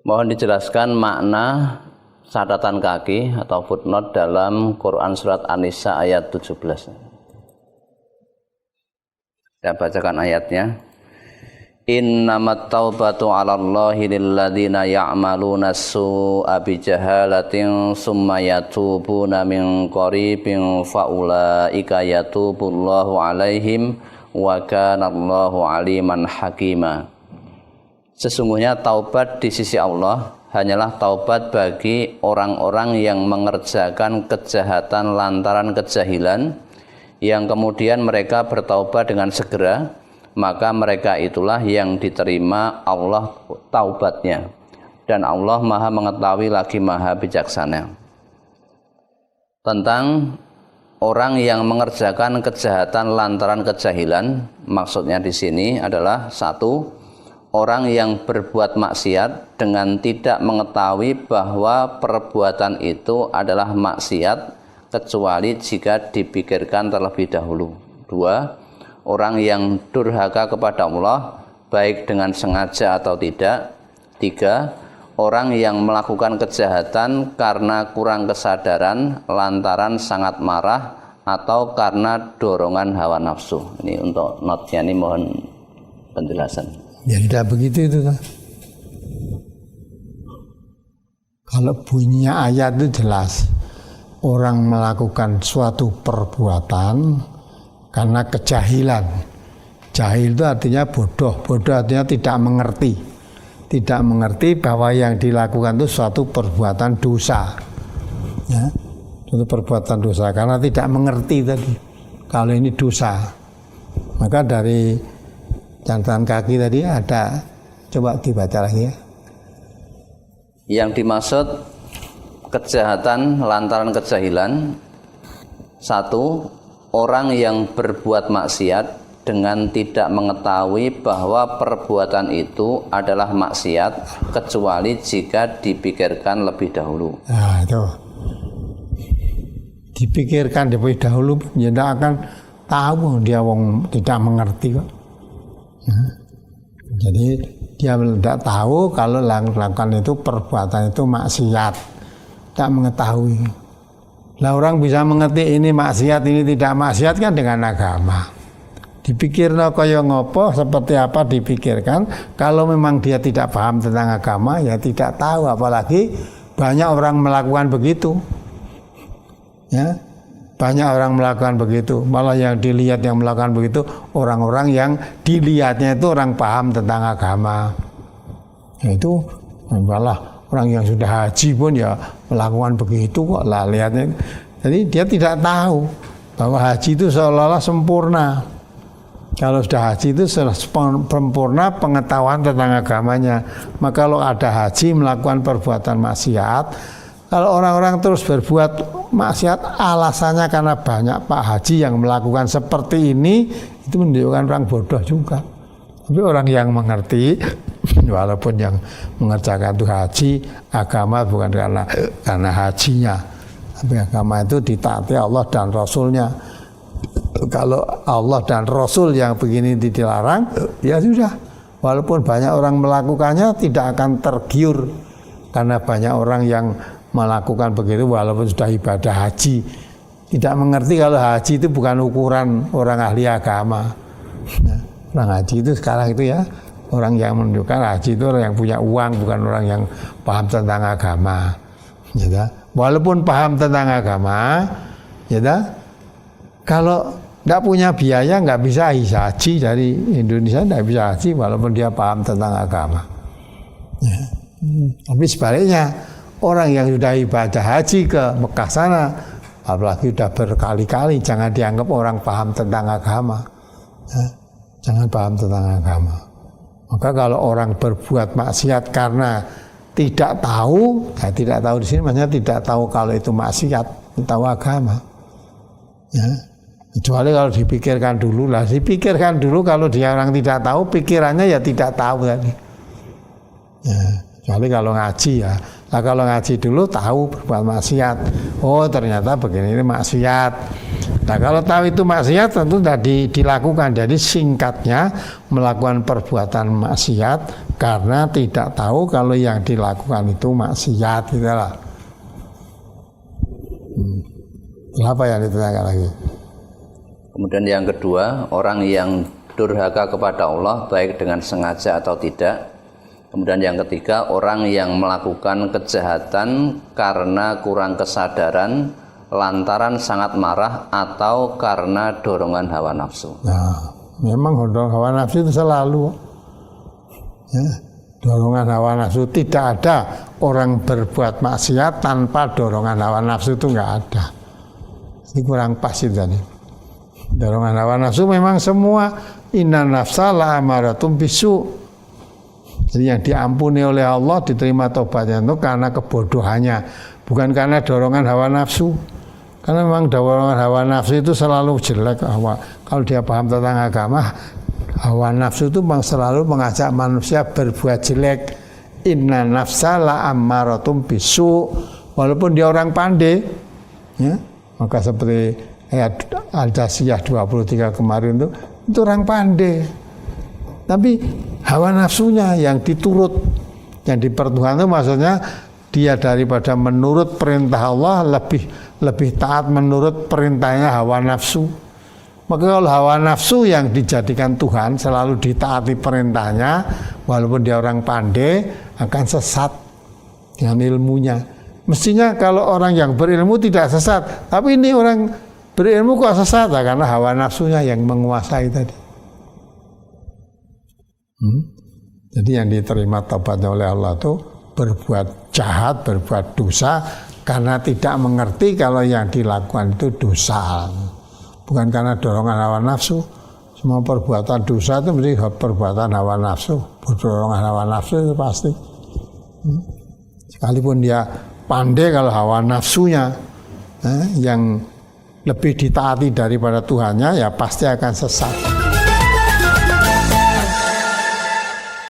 Mohon dijelaskan makna catatan kaki atau footnote dalam Quran surat An-Nisa ayat 17. Saya bacakan ayatnya. Innamat taubatu 'alallahi lilladzina ya'maluna as-su'a bijahalatin summa yatubuna min qaribin faulaika yatubullahu 'alaihim wa kanallahu 'aliman hakima. Sesungguhnya taubat di sisi Allah hanyalah taubat bagi orang-orang yang mengerjakan kejahatan lantaran kejahilan, yang kemudian mereka bertaubat dengan segera, maka mereka itulah yang diterima Allah taubatnya. Dan Allah Maha mengetahui lagi Maha bijaksana. Tentang orang yang mengerjakan kejahatan lantaran kejahilan, maksudnya di sini adalah satu, orang yang berbuat maksiat dengan tidak mengetahui bahwa perbuatan itu adalah maksiat kecuali jika dipikirkan terlebih dahulu. Dua, orang yang durhaka kepada Allah baik dengan sengaja atau tidak. Tiga, orang yang melakukan kejahatan karena kurang kesadaran lantaran sangat marah atau karena dorongan hawa nafsu. Ini untuk notnya, ini mohon penjelasan. Ya tidak begitu itu kan. Kalau bunyinya ayat itu jelas, orang melakukan suatu perbuatan karena kejahilan. Jahil itu artinya bodoh, bodoh artinya tidak mengerti. Tidak mengerti bahwa yang dilakukan itu suatu perbuatan dosa. Ya, itu perbuatan dosa karena tidak mengerti tadi. Kalau ini dosa, maka dari catatan kaki tadi ada, coba dibaca lagi ya. Yang dimaksud kejahatan lantaran kejahilan, satu, orang yang berbuat maksiat dengan tidak mengetahui bahwa perbuatan itu adalah maksiat kecuali jika dipikirkan lebih dahulu. Nah itu dipikirkan lebih dahulu, ya tidak akan tahu, dia wong tidak mengerti kok. Jadi dia tidak tahu kalau lakukan itu perbuatan itu maksiat, tidak mengetahui. Lah orang bisa mengerti ini maksiat, ini tidak maksiat kan dengan agama. Dipikirno kaya ngopo, seperti apa dipikirkan. Kalau memang dia tidak paham tentang agama, ya tidak tahu. Apalagi banyak orang melakukan begitu. Ya. Banyak orang melakukan begitu, malah yang dilihat yang melakukan begitu orang-orang yang dilihatnya itu orang paham tentang agama. Itu malah orang yang sudah haji pun ya melakukan begitu kok lah lihatnya. Jadi dia tidak tahu bahwa haji itu seolah-olah sempurna. Kalau sudah haji itu sempurna pengetahuan tentang agamanya. Maka kalau ada haji melakukan perbuatan maksiat, kalau orang-orang terus berbuat maksiat alasannya karena banyak Pak Haji yang melakukan seperti ini, itu menunjukkan orang bodoh juga. Tapi orang yang mengerti, walaupun yang mengerjakan itu haji, agama bukan karena hajinya, tapi agama itu ditaati Allah dan Rasulnya. Kalau Allah dan Rasul yang begini dilarang, ya sudah. Walaupun banyak orang melakukannya tidak akan tergiur, karena banyak orang yang melakukan begitu walaupun sudah ibadah haji, tidak mengerti kalau haji itu bukan ukuran orang ahli agama. Nah, orang haji itu sekarang itu ya orang yang menunjukkan haji itu orang yang punya uang, bukan orang yang paham tentang agama. Ya, walaupun paham tentang agama, ya, kalau tidak punya biaya nggak bisa haji dari Indonesia, tidak bisa haji walaupun dia paham tentang agama. Ya. Tapi sebaliknya, orang yang sudah ibadah haji ke Mekah sana, apalagi sudah berkali-kali, jangan dianggap orang paham tentang agama. Ya, jangan paham tentang agama. Maka kalau orang berbuat maksiat karena tidak tahu, ya tidak tahu di sini maksudnya tidak tahu kalau itu maksiat, tahu agama. Ya, kecuali kalau dipikirkan dulu lah, dipikirkan dulu kalau dia orang tidak tahu, pikirannya ya tidak tahu tadi. Ya, kecuali kalau ngaji ya. Nah kalau ngaji dulu tahu berbuat maksiat, oh ternyata begini ini maksiat. Nah kalau tahu itu maksiat tentu tadi dilakukan. Jadi singkatnya melakukan perbuatan maksiat karena tidak tahu kalau yang dilakukan itu maksiat gitu lah. Apa yang ditanyakan lagi? Kemudian yang kedua, orang yang durhaka kepada Allah baik dengan sengaja atau tidak. Kemudian yang ketiga, orang yang melakukan kejahatan karena kurang kesadaran, lantaran sangat marah atau karena dorongan hawa nafsu. Nah, memang dorongan hawa nafsu itu selalu. Ya, dorongan hawa nafsu tidak ada orang berbuat maksiat tanpa dorongan hawa nafsu itu nggak ada. Ini kurang pas itu tadi. Dorongan hawa nafsu memang semua inna nafsa la amaratum bisu. Jadi yang diampuni oleh Allah, diterima tobatnya itu karena kebodohannya, bukan karena dorongan hawa nafsu. Karena memang dorongan hawa nafsu itu selalu jelek. Kalau dia paham tentang agama, hawa nafsu itu memang selalu mengajak manusia berbuat jelek. Inna nafsa la amaratum bisu. Walaupun dia orang pandai, ya, maka seperti ayat Al-Jasiyah 23 kemarin itu orang pandai. Tapi hawa nafsunya yang diturut, yang dipertuhan itu maksudnya dia daripada menurut perintah Allah lebih taat menurut perintahnya hawa nafsu. Maka kalau hawa nafsu yang dijadikan Tuhan selalu ditaati perintahnya, walaupun dia orang pandai, akan sesat dengan ilmunya. Mestinya kalau orang yang berilmu tidak sesat, tapi ini orang berilmu kok sesat, karena hawa nafsunya yang menguasai tadi. Jadi yang diterima taubatnya oleh Allah itu berbuat jahat, berbuat dosa karena tidak mengerti kalau yang dilakukan itu dosa, bukan karena dorongan hawa nafsu. Semua perbuatan dosa itu mesti perbuatan hawa nafsu, dorongan hawa nafsu itu pasti. Sekalipun dia pandai, kalau hawa nafsunya yang lebih ditaati daripada Tuhannya, ya pasti akan sesat.